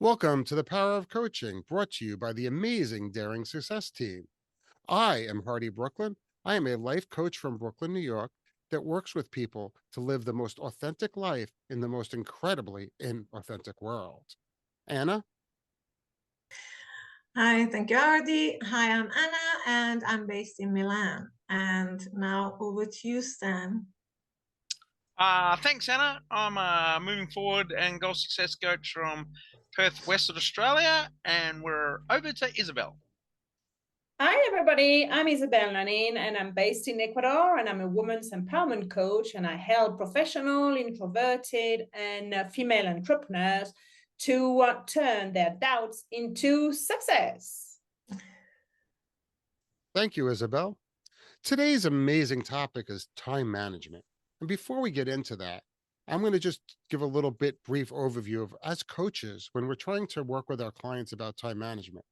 Welcome to the Power of Coaching, brought to you by the amazing Daring Success Team. I am Hardy Brooklyn. I am a life coach from Brooklyn, New York, that works with people to live the most authentic life in the most incredibly inauthentic world. Anna? Hi, thank you, Ardi. Hi, I'm Anna, and I'm based in Milan. And now over to you, Stan. Thanks, Anna. I'm moving forward and goal success coach from Perth, Western Australia, and we're over to Isabel. Hi, everybody. I'm Isabel Nanin, and I'm based in Ecuador, and I'm a women's empowerment coach, and I help professional, introverted, and female entrepreneurs to turn their doubts into success. Thank you, Isabel. Today's amazing topic is time management. And before we get into that, I'm going to just give a little bit brief overview of, as coaches, when we're trying to work with our clients about time management,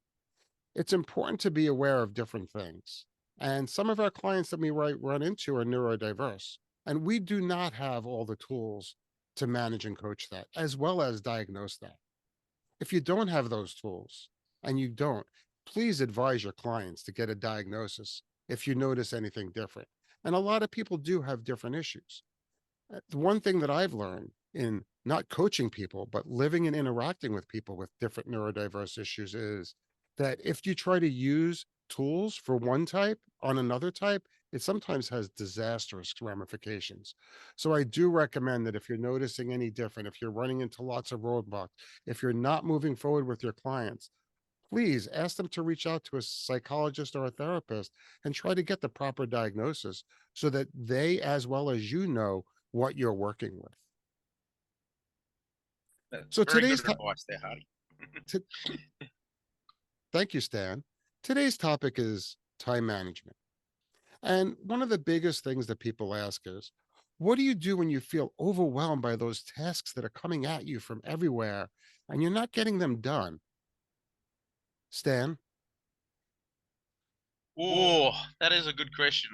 it's important to be aware of different things. And some of our clients that we run into are neurodiverse, and we do not have all the tools to manage and coach that, as well as diagnose that. If you don't have those tools, and you don't, please advise your clients to get a diagnosis if you notice anything different. And a lot of people do have different issues. The one thing that I've learned in not coaching people, but living and interacting with people with different neurodiverse issues is that if you try to use tools for one type on another type, it sometimes has disastrous ramifications. So I do recommend that if you're noticing any different, if you're running into lots of roadblocks, if you're not moving forward with your clients, please ask them to reach out to a psychologist or a therapist and try to get the proper diagnosis so that they, as well as you, know what you're working with. That's So very today's good advice there, Hardy. Thank you, Stan. Today's topic is time management. And one of the biggest things that people ask is, what do you do when you feel overwhelmed by those tasks that are coming at you from everywhere and you're not getting them done? Stan? Oh, that is a good question.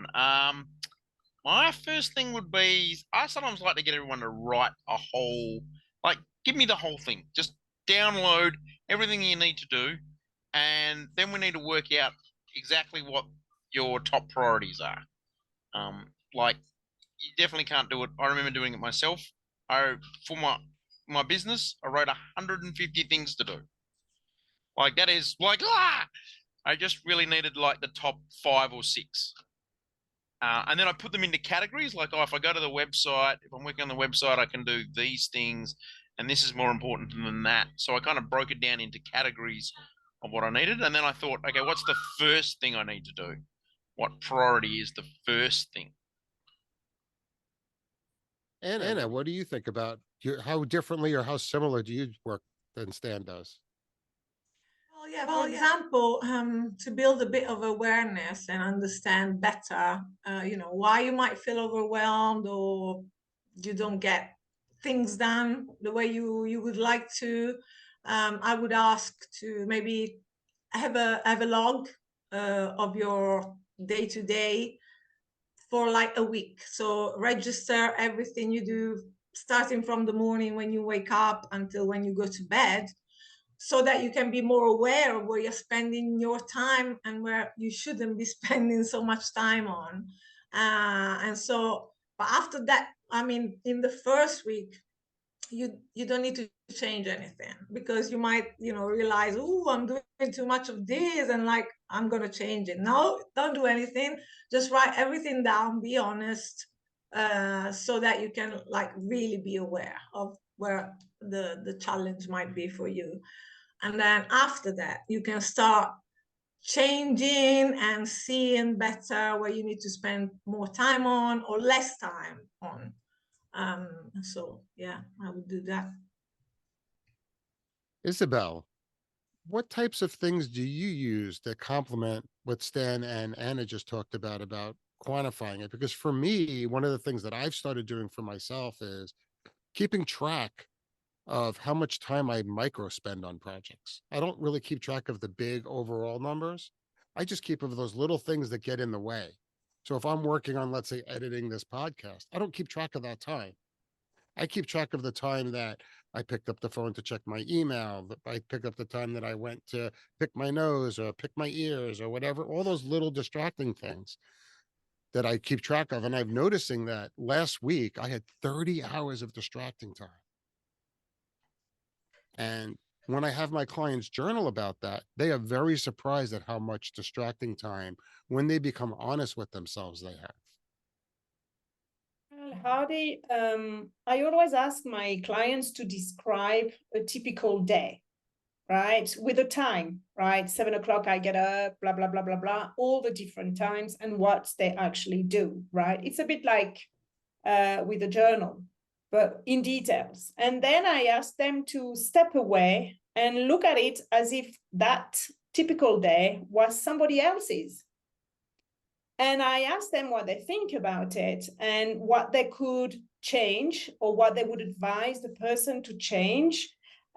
My first thing would be I sometimes like to get everyone to write a whole, like, give me the whole thing. Just download everything you need to do, and then we need to work out exactly what your top priorities are. Like, you definitely can't do it. I remember doing it myself. I for my business, I wrote 150 things to do. Like that is like I just really needed like the top five or six. And then I put them into categories. Like, oh, if I go to the website, if I'm working on the website, I can do these things, and this is more important than that. So I kind of broke it down into categories of what I needed. And then I thought, okay, what's the first thing I need to do? What priority is the first thing? Anna, what do you think about how differently or how similar do you work than Stan does? Well, yeah, for example, to build a bit of awareness and understand better, why you might feel overwhelmed or you don't get things done the way you would like to. I would ask to maybe have a log of your day to day for like a week. So register everything you do, starting from the morning when you wake up until when you go to bed, so that you can be more aware of where you're spending your time and where you shouldn't be spending so much time on. But after that, I mean, in the first week, you don't need to change anything, because you might realize, oh, I'm doing too much of this, and like I'm gonna change it. No, don't do anything. Just write everything down, be honest, so that you can like really be aware of where the challenge might be for you. And then after that you can start changing and seeing better where you need to spend more time on or less time on. So yeah, I would do that. Isabel, what types of things do you use that complement what Stan and Anna just talked about quantifying it? Because for me, one of the things that I've started doing for myself is keeping track of how much time I micro spend on projects. I don't really keep track of the big overall numbers. I just keep of those little things that get in the way. So if I'm working on, let's say, editing this podcast, I don't keep track of that time. I keep track of the time that I picked up the phone to check my email. I picked up the time that I went to pick my nose or pick my ears or whatever, all those little distracting things that I keep track of. And I'm noticing that last week I had 30 hours of distracting time. And when I have my clients journal about that, they are very surprised at how much distracting time, when they become honest with themselves, they have. Well, Hardy, I always ask my clients to describe a typical day, right? With a time, right? 7 o'clock, I get up, blah, blah, blah, blah, blah, all the different times and what they actually do, right? It's a bit like with a journal, but in details. And then I ask them to step away and look at it as if that typical day was somebody else's. And I ask them what they think about it and what they could change or what they would advise the person to change,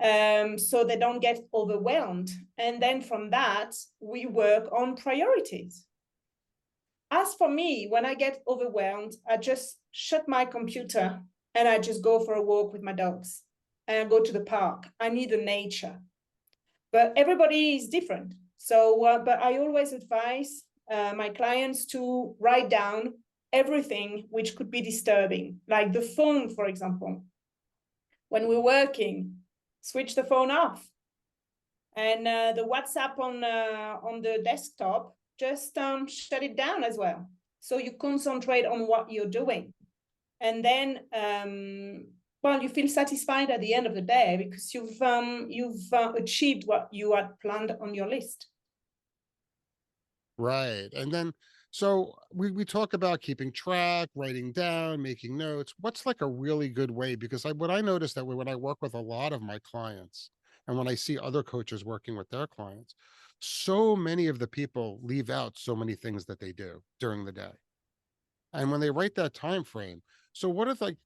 so they don't get overwhelmed. And then from that, we work on priorities. As for me, when I get overwhelmed, I just shut my computer and I just go for a walk with my dogs and I go to the park. I need the nature. But everybody is different. So, but I always advise my clients to write down everything which could be disturbing, like the phone, for example. When we're working, switch the phone off. And the WhatsApp on the desktop, just shut it down as well. So you concentrate on what you're doing. And then, well, you feel satisfied at the end of the day because you've achieved what you had planned on your list. Right. And then, so we talk about keeping track, writing down, making notes. What's like a really good way? Because what I noticed that when I work with a lot of my clients and when I see other coaches working with their clients, so many of the people leave out so many things that they do during the day. And when they write that time frame, so what are the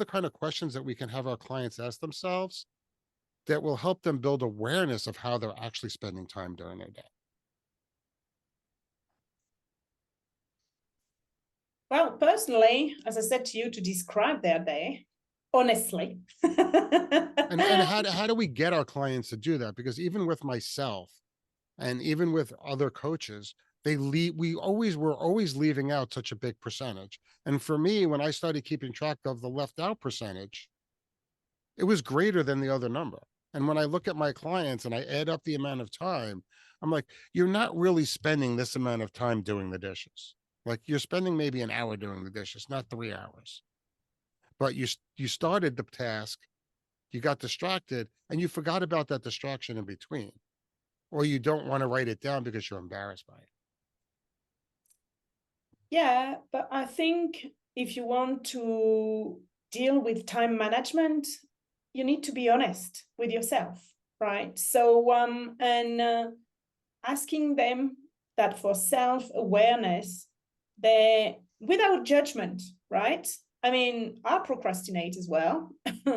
kind of questions that we can have our clients ask themselves that will help them build awareness of how they're actually spending time during their day? Well, personally, as I said to you, to describe their day, honestly. And how do we get our clients to do that? Because even with myself and even with other coaches, we're always leaving out such a big percentage. And for me, when I started keeping track of the left out percentage, it was greater than the other number. And when I look at my clients and I add up the amount of time, I'm like, you're not really spending this amount of time doing the dishes. Like you're spending maybe an hour doing the dishes, not 3 hours. But you started the task, you got distracted, and you forgot about that distraction in between. Or you don't want to write it down because you're embarrassed by it. Yeah, but I think if you want to deal with time management, you need to be honest with yourself, right? So, asking them that for self-awareness, they without judgment, right? I mean, I procrastinate as well.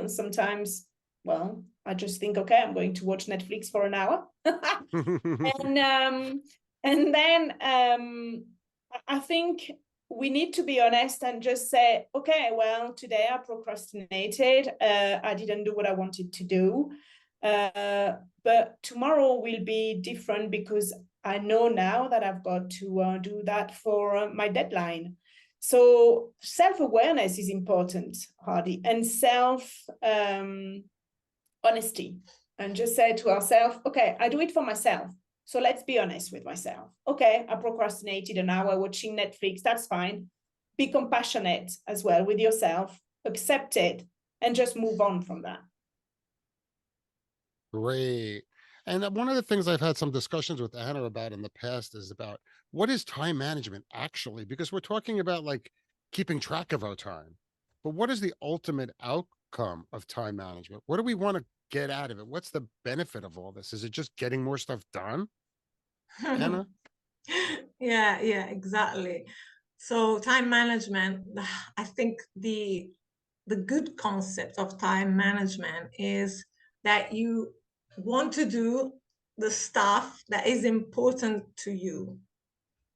Sometimes, well, I just think, okay, I'm going to watch Netflix for an hour. And then I think we need to be honest and just say, okay, well, today I procrastinated. I didn't do what I wanted to do. But tomorrow will be different because I know now that I've got to do that for my deadline. So self-awareness is important, Hardy, and self-honesty. And just say to ourselves, okay, I do it for myself. So let's be honest with myself. Okay, I procrastinated an hour watching Netflix. That's fine. Be compassionate as well with yourself. Accept it and just move on from that. Great. And one of the things I've had some discussions with Anna about in the past is about what is time management actually? Because we're talking about like keeping track of our time, but what is the ultimate outcome of time management? What do we want to get out of it? What's the benefit of all this? Is it just getting more stuff done? Anna? Yeah, exactly. So time management, I think the good concept of time management is that you want to do the stuff that is important to you.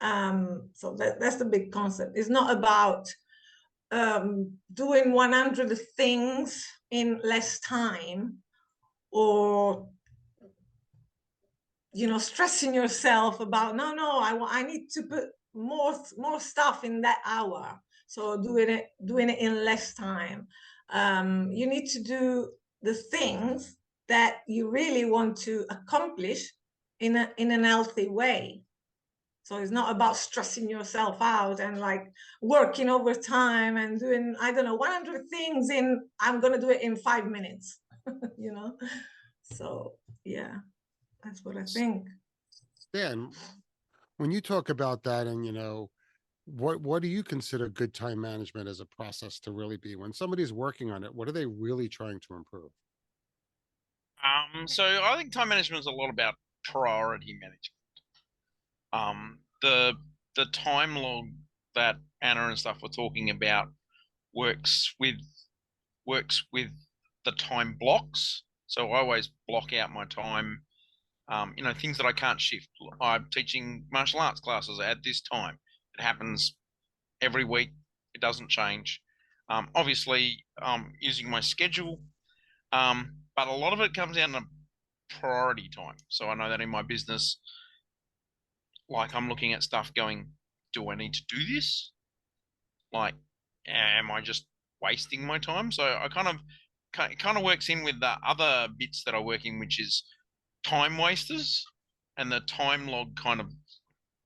So that's the big concept. It's not about doing 100 things in less time, or stressing yourself about, no, I need to put more stuff in that hour, so doing it in less time. You need to do the things that you really want to accomplish in an healthy way. So it's not about stressing yourself out and like working overtime and doing, I don't know, 100 things I'm going to do it in 5 minutes, you know? So, yeah, that's what I think. Dan, when you talk about that, and what do you consider good time management as a process to really be when somebody's working on it? What are they really trying to improve? So I think time management is a lot about priority management. The time log that Anna and stuff were talking about works with the time blocks. So I always block out my time. Things that I can't shift. I'm teaching martial arts classes at this time. It happens every week. It doesn't change. Obviously, using my schedule, but a lot of it comes down to priority time. So I know that in my business, like I'm looking at stuff going, do I need to do this? Like, am I just wasting my time? So I it kind of works in with the other bits that I work in, which is time wasters, and the time log kind of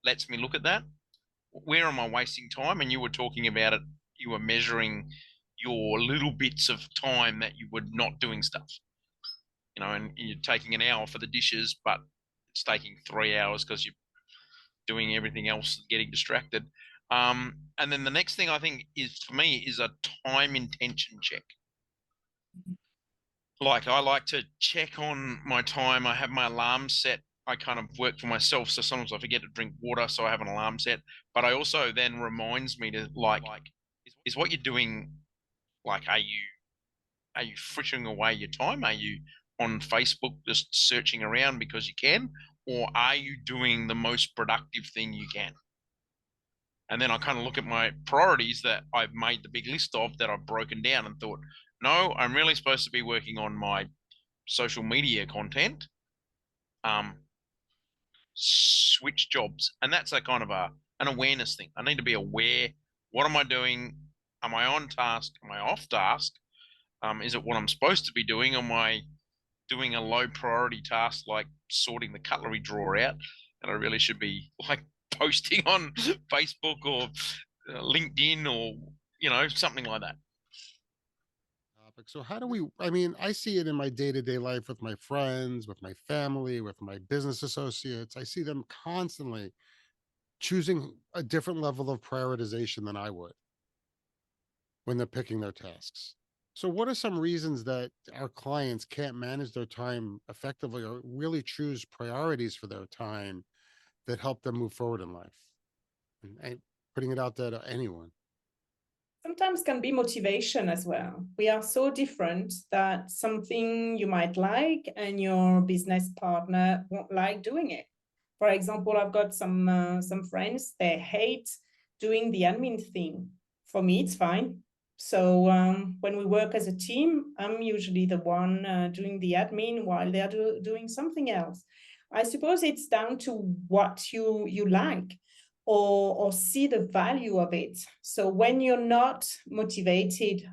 lets me look at that. Where am I wasting time? And you were talking about it. You were measuring your little bits of time that you were not doing stuff. And you're taking an hour for the dishes, but it's taking 3 hours because you're doing everything else and getting distracted. And then the next thing I think is, for me, is a time intention check. Like, I like to check on my time. I have my alarm set. I kind of work for myself, so sometimes I forget to drink water, so I have an alarm set. But I also then reminds me to like is what you're doing, like, are you frittering away your time? Are you on Facebook just searching around because you can, or are you doing the most productive thing you can? And then I kind of look at my priorities that I've made the big list of, that I've broken down and thought, no, I'm really supposed to be working on my social media content. Switch jobs. And that's a kind of an awareness thing. I need to be aware. What am I doing? Am I on task? Am I off task? Is it what I'm supposed to be doing? Am I doing a low priority task like sorting the cutlery drawer out that I really should be like posting on Facebook or LinkedIn, or something like that? So how do we, I mean, I see it in my day-to-day life with my friends, with my family, with my business associates. I see them constantly choosing a different level of prioritization than I would when they're picking their tasks. So what are some reasons that our clients can't manage their time effectively or really choose priorities for their time that help them move forward in life? And putting it out there to anyone. Sometimes can be motivation as well. We are so different that something you might like and your business partner won't like doing it. For example, I've got some friends, they hate doing the admin thing. For me, it's fine. So when we work as a team, I'm usually the one doing the admin while they're doing something else. I suppose it's down to what you like, or see the value of it. So when you're not motivated,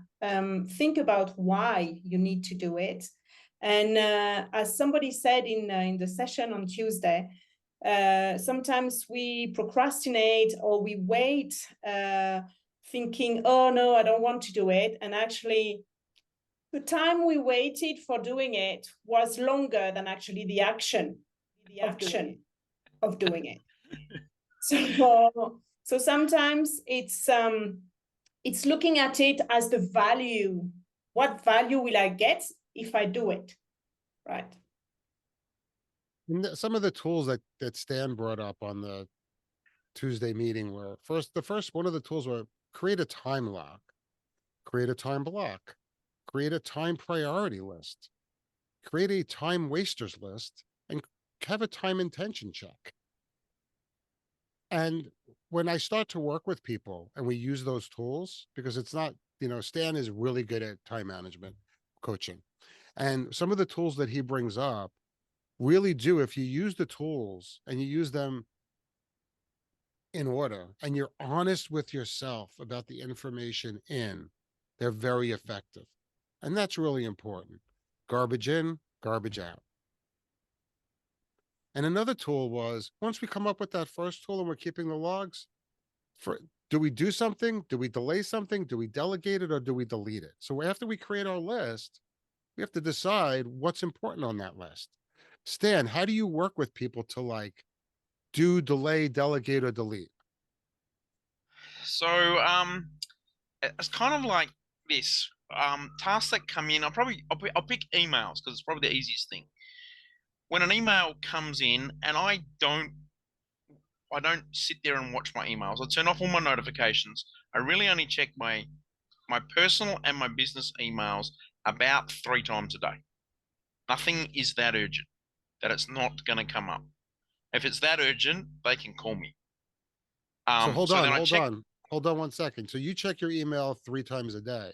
think about why you need to do it. And as somebody said in the session on Tuesday, sometimes we procrastinate or we wait, thinking, oh no, I don't want to do it. And actually, the time we waited for doing it was longer than actually the action of doing it. So sometimes it's looking at it as the value. What value will I get if I do it? Right. And some of the tools that Stan brought up on the Tuesday meeting were the first one of the tools were create a time lock, create a time block, create a time priority list, create a time wasters list, and have a time intention check. And when I start to work with people and we use those tools, because it's not, Stan is really good at time management, coaching. And some of the tools that he brings up really do, if you use the tools and you use them in order and you're honest with yourself about the information in, they're very effective. And that's really important. Garbage in, garbage out. And another tool was, once we come up with that first tool and we're keeping the logs, for do we do something? Do we delay something? Do we delegate it or do we delete it? So after we create our list, we have to decide what's important on that list. Stan, how do you work with people to like do, delay, delegate, or delete? So it's kind of like this. Tasks that come in, I'll pick emails because it's probably the easiest thing. When an email comes in and I don't sit there and watch my emails. I turn off all my notifications. I really only check my personal and my business emails about 3 times a day. Nothing is that urgent that it's not going to come up. If it's that urgent, they can call me. So hold on 1 second. So you check your email 3 times a day.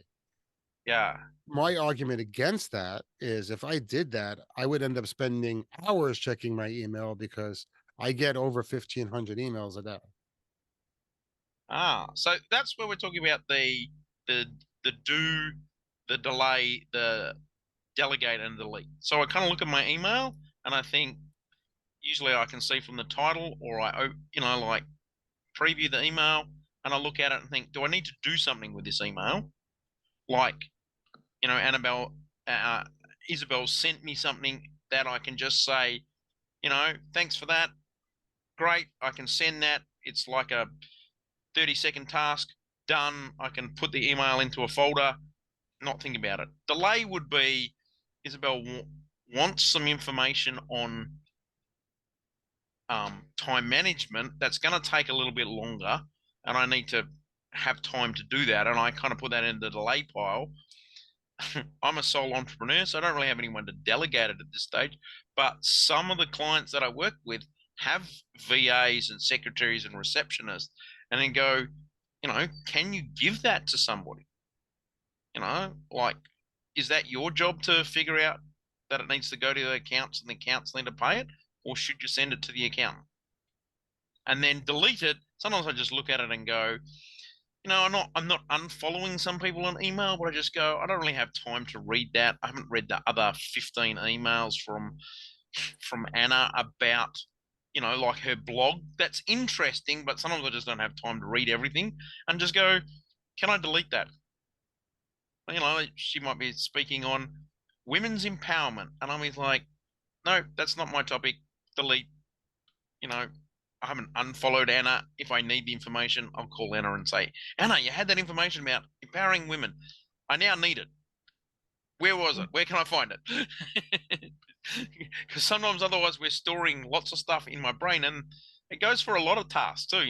Yeah. My argument against that is if I did that, I would end up spending hours checking my email because I get over 1,500 emails a day. So that's where we're talking about the do, the delay, the delegate and delete. So I kind of look at my email and I think usually I can see from the title or I like preview the email and I look at it and think, do I need to do something with this email? Like, Isabel sent me something that I can just say, thanks for that. Great. I can send that. It's like a 30-second task. Done. I can put the email into a folder, not think about it. Delay would be Isabel wants some information on time management that's going to take a little bit longer, and I need to have time to do that. And I kind of put that in the delay pile. I'm a sole entrepreneur, so I don't really have anyone to delegate it at this stage. But some of the clients that I work with have VAs and secretaries and receptionists, and then go, can you give that to somebody? Like, is that your job to figure out that it needs to go to the accounts and the accounts need to pay it, or should you send it to the accountant? And then delete it. Sometimes I just look at it and go, I'm not unfollowing some people on email, but I just go, I don't really have time to read that. I haven't read the other 15 emails from Anna about, like her blog. That's interesting, but sometimes I just don't have time to read everything and just go, can I delete that? She might be speaking on women's empowerment. And I'm like, no, that's not my topic. Delete. I haven't unfollowed Anna. If I need the information, I'll call Anna and say, Anna, you had that information about empowering women. I now need it. Where was it? Where can I find it? Because sometimes otherwise we're storing lots of stuff in my brain, and it goes for a lot of tasks too.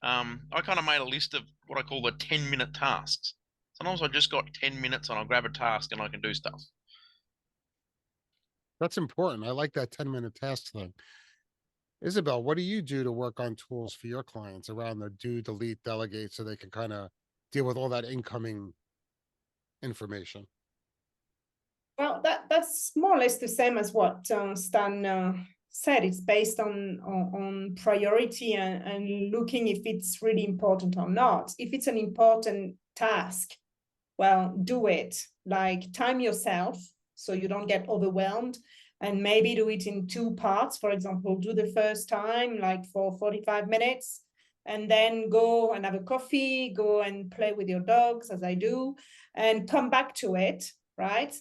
I kind of made a list of what I call the 10-minute tasks. Sometimes I just got 10 minutes and I'll grab a task and I can do stuff. That's important. I like that 10-minute task thing. Isabel, what do you do to work on tools for your clients around the do, delete, delegate so they can kind of deal with all that incoming information? Well, that's more or less the same as what Stan said. It's based on priority and looking if it's really important or not. If it's an important task, well, do it. Like, time yourself so you don't get overwhelmed, and maybe do it in 2 parts. For example, do the first time like for 45 minutes, and then go and have a coffee, go and play with your dogs, as I do, and come back to it, right?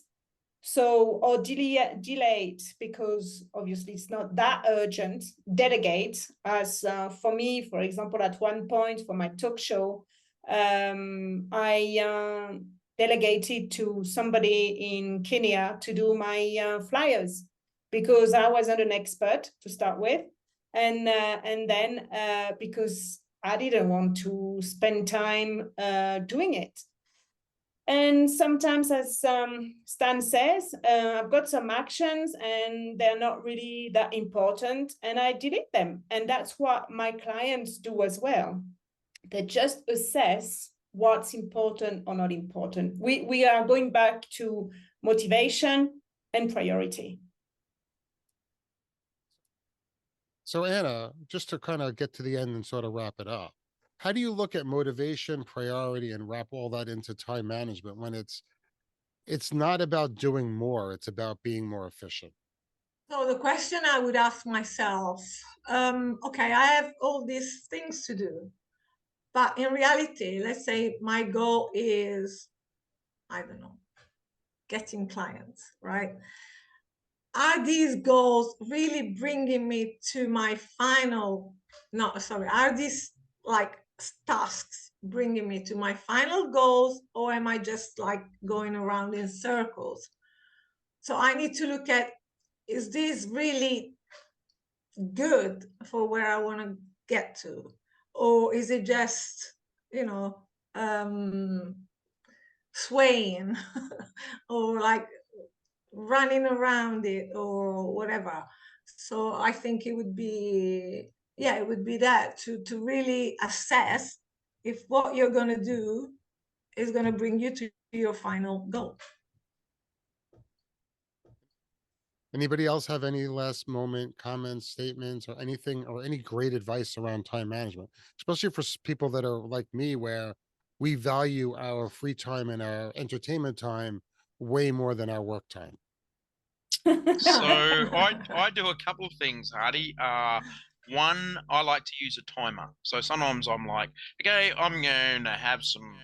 So, or delay it because obviously it's not that urgent. Delegate, as for me, for example, at one point for my talk show, I delegated to somebody in Kenya to do my flyers because I wasn't an expert to start with, and then because I didn't want to spend time doing it. And sometimes, as Stan says, I've got some actions and they're not really that important, and I delete them. And that's what my clients do as well. They just assess what's important or not important. We are going back to motivation and priority. So Anna, just to kind of get to the end and sort of wrap it up, how do you look at motivation, priority, and wrap all that into time management when it's not about doing more, it's about being more efficient? So the question I would ask myself, okay, I have all these things to do, but in reality, let's say my goal is, I don't know, getting clients, right? Are these goals really bringing me to my final, no, sorry, are these like tasks bringing me to my final goals, or am I just like going around in circles? So I need to look at, is this really good for where I want to get to? Or is it just, you know, swaying or like running around it or whatever? So I think it would be, yeah, it would be that to really assess if what you're going to do is going to bring you to your final goal. Anybody else have any last moment comments, statements, or anything, or any great advice around time management, especially for people that are like me, where we value our free time and our entertainment time way more than our work time? So I do a couple of things, Hardy. One, I like to use a timer. So sometimes I'm like, okay, I'm going to have some,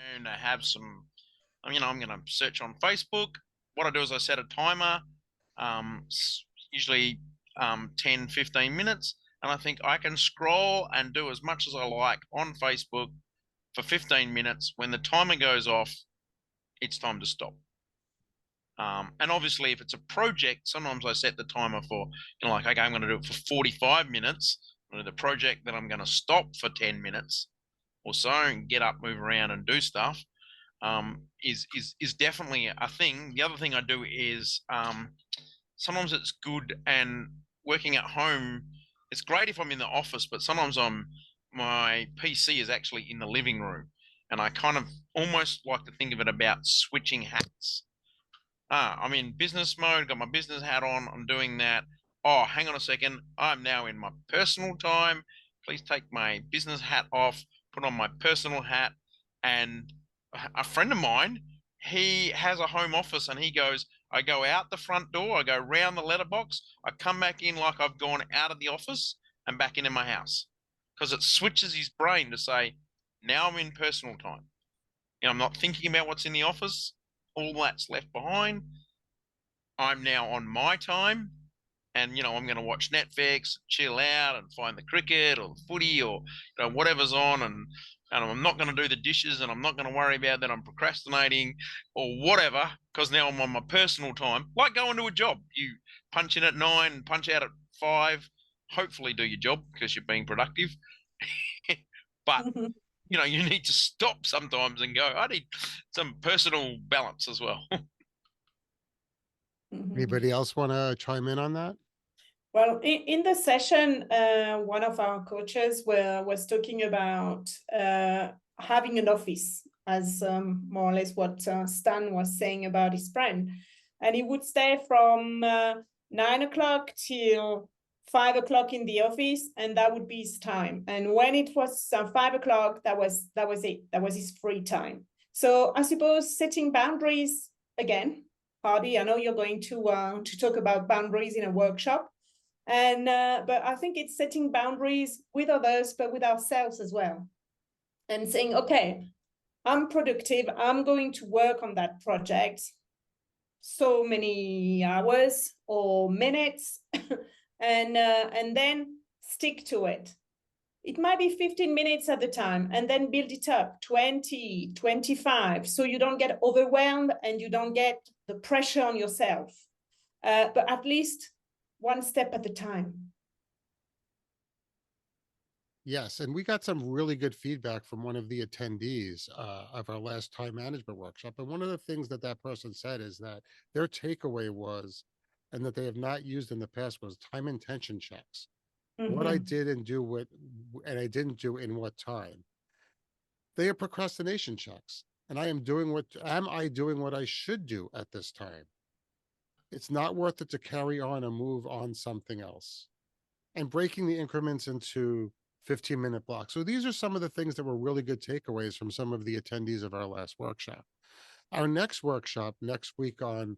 I'm going to search on Facebook. What I do is I set a timer, usually 10, 15 minutes, and I think I can scroll and do as much as I like on Facebook for 15 minutes. When the timer goes off, it's time to stop. And obviously, if it's a project, sometimes I set the timer for, like, okay, I'm going to do it for 45 minutes. I'm going to do the project, then I'm going to stop for 10 minutes or so and get up, move around, and do stuff. Is definitely a thing. The other thing I do is sometimes it's good, and working at home, it's great if I'm in the office, but sometimes my PC is actually in the living room, and I kind of almost like to think of it about switching hats. I'm in business mode, got my business hat on, I'm doing that. Oh, hang on a second, I'm now in my personal time. Please take my business hat off, put on my personal hat. And a friend of mine, he has a home office, and he goes, I go out the front door, I go round the letterbox, I come back in like I've gone out of the office and back into my house. Because it switches his brain to say, now I'm in personal time. I'm not thinking about what's in the office. All that's left behind. I'm now on my time, and I'm going to watch Netflix, chill out, and find the cricket or the footy or whatever's on, and I'm not going to do the dishes, and I'm not going to worry about that I'm procrastinating or whatever, because now I'm on my personal time. Like going to a job, you punch in at 9, punch out at 5, hopefully do your job because you're being productive. But you need to stop sometimes and go, I need some personal balance as well. Anybody else want to chime in on that? Well, in the session, one of our coaches was talking about having an office, as more or less what Stan was saying about his friend. And he would stay from 9 o'clock till 5 o'clock in the office, and that would be his time. And when it was 5 o'clock, that was it. That was his free time. So I suppose setting boundaries, again, Hardy, I know you're going to talk about boundaries in a workshop. And but I think it's setting boundaries with others, but with ourselves as well. And saying, okay, I'm productive, I'm going to work on that project so many hours or minutes, and then stick to it. It might be 15 minutes at the time, and then build it up 20, 25, so you don't get overwhelmed and you don't get the pressure on yourself. But at least one step at a time. Yes, and we got some really good feedback from one of the attendees of our last time management workshop. And one of the things that that person said is that their takeaway was, and that they have not used in the past, was time intention checks. What I did and do what, and I didn't do in what time. They are procrastination checks. And am I doing what I should do at this time? It's not worth it to carry on and move on something else. And breaking the increments into 15-minute blocks. So these are some of the things that were really good takeaways from some of the attendees of our last workshop. Our next workshop next week on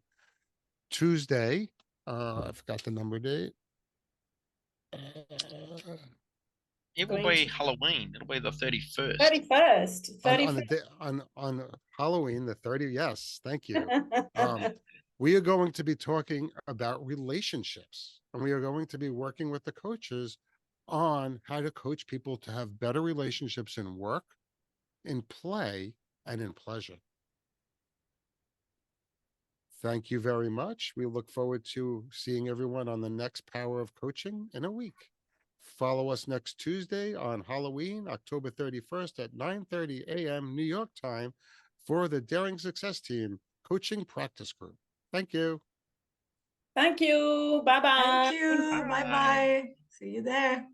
Tuesday, I forgot the number date. It will be Halloween. It'll be the 31st. 31st. On Halloween, the 30th. Yes, thank you. We are going to be talking about relationships, and we are going to be working with the coaches on how to coach people to have better relationships in work, in play, and in pleasure. Thank you very much. We look forward to seeing everyone on the next Power of Coaching in a week. Follow us next Tuesday on Halloween, October 31st at 9:30 a.m. New York time for the Daring Success Team Coaching Practice Group. Thank you. Thank you. Bye-bye. Thank you. Bye-bye. See you there.